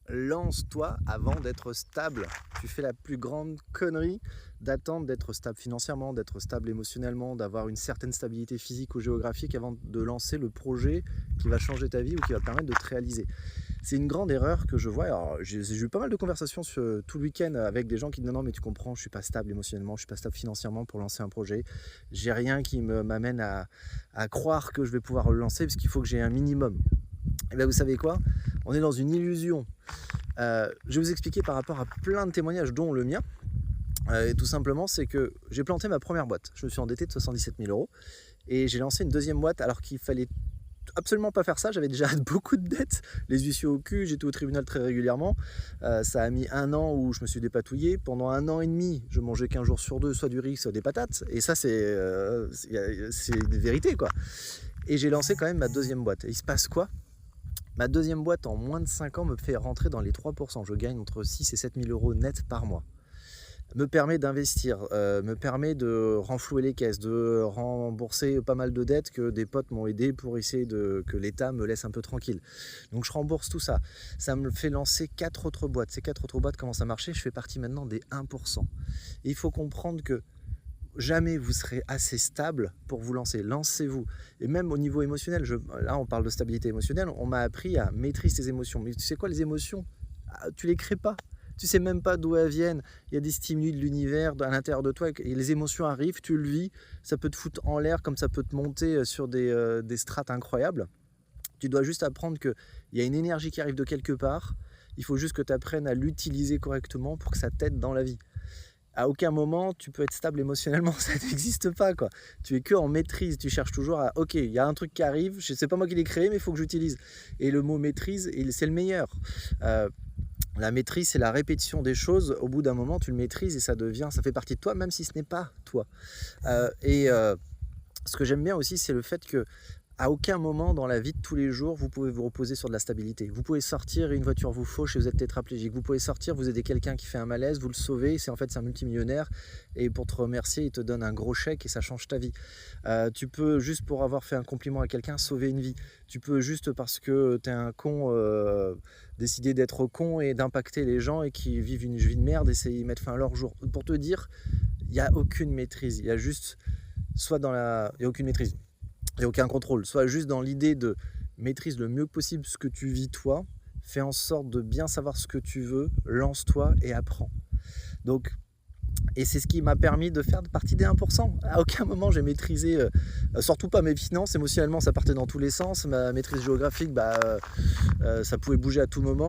lance-toi avant d'être stable. Tu fais la plus grande connerie d'attendre d'être stable financièrement, d'être stable émotionnellement, d'avoir une certaine stabilité physique ou géographique avant de lancer le projet qui va changer ta vie ou qui va te permettre de te réaliser. C'est une grande erreur que je vois. Alors, j'ai eu pas mal de conversations tout le week-end avec des gens qui disent non, mais tu comprends, je suis pas stable émotionnellement, je suis pas stable financièrement pour lancer un projet. J'ai rien qui m'amène à croire que je vais pouvoir le lancer parce qu'il faut que j'ai un minimum. Et bien vous savez quoi? On est dans une illusion. Je vais vous expliquer par rapport à plein de témoignages, dont le mien. Et tout simplement, c'est que j'ai planté ma première boîte. Je me suis endetté de 77 000 euros et j'ai lancé une deuxième boîte alors qu'il fallait absolument pas faire ça. J'avais déjà beaucoup de dettes, les huissiers au cul, j'étais au tribunal très régulièrement. Ça a mis un an où je me suis dépatouillé. Pendant un an et demi, je mangeais qu'un jour sur deux, soit du riz, soit des patates. Et ça, c'est des vérités, quoi. Et j'ai lancé quand même ma deuxième boîte. Et il se passe quoi? Ma deuxième boîte, en moins de 5 ans, me fait rentrer dans les 3%. Je gagne entre 6 et 7 000 euros net par mois. Me permet d'investir, me permet de renflouer les caisses, de rembourser pas mal de dettes que des potes m'ont aidé pour essayer que l'État me laisse un peu tranquille. Donc je rembourse tout ça. Ça me fait lancer 4 autres boîtes. Ces 4 autres boîtes commencent à marcher. Je fais partie maintenant des 1%. Et il faut comprendre que jamais vous serez assez stable pour vous lancer. Lancez-vous. Et même au niveau émotionnel, là on parle de stabilité émotionnelle, on m'a appris à maîtriser tes émotions. Mais tu sais quoi, les émotions, tu les crées pas. Tu sais même pas d'où elles viennent. Il y a des stimuli de l'univers à l'intérieur de toi et les émotions arrivent, tu le vis, ça peut te foutre en l'air comme ça peut te monter sur des strates incroyables. Tu dois juste apprendre qu'il y a une énergie qui arrive de quelque part. Il faut juste que tu apprennes à l'utiliser correctement pour que ça t'aide dans la vie. À aucun moment tu peux être stable émotionnellement, ça n'existe pas, quoi. Tu es que en maîtrise, tu cherches toujours à ok, il y a un truc qui arrive, je sais pas moi qui l'ai créé mais il faut que j'utilise. Et le mot maîtrise, c'est le meilleur. La maîtrise, c'est la répétition des choses. Au bout d'un moment, tu le maîtrises et ça fait partie de toi, même si ce n'est pas toi. Ce que j'aime bien aussi, c'est le fait que à aucun moment dans la vie de tous les jours, vous pouvez vous reposer sur de la stabilité. Vous pouvez sortir et une voiture vous fauche et vous êtes tétraplégique. Vous pouvez sortir, vous aidez quelqu'un qui fait un malaise, vous le sauvez, c'est un multimillionnaire et pour te remercier, il te donne un gros chèque et ça change ta vie. Tu peux juste pour avoir fait un compliment à quelqu'un sauver une vie. Tu peux juste parce que tu es un con décider d'être con et d'impacter les gens et qui vivent une vie de merde et essayer de mettre fin à leur jour. Pour te dire, il n'y a aucune maîtrise. Il y a juste il n'y a aucune maîtrise. Il n'y a aucun contrôle, soit juste dans l'idée de maîtrise le mieux possible ce que tu vis toi, fais en sorte de bien savoir ce que tu veux, lance-toi et apprends. Donc, et c'est ce qui m'a permis de faire partie des 1%. À aucun moment j'ai maîtrisé, surtout pas mes finances, émotionnellement ça partait dans tous les sens, ma maîtrise géographique, ça pouvait bouger à tout moment.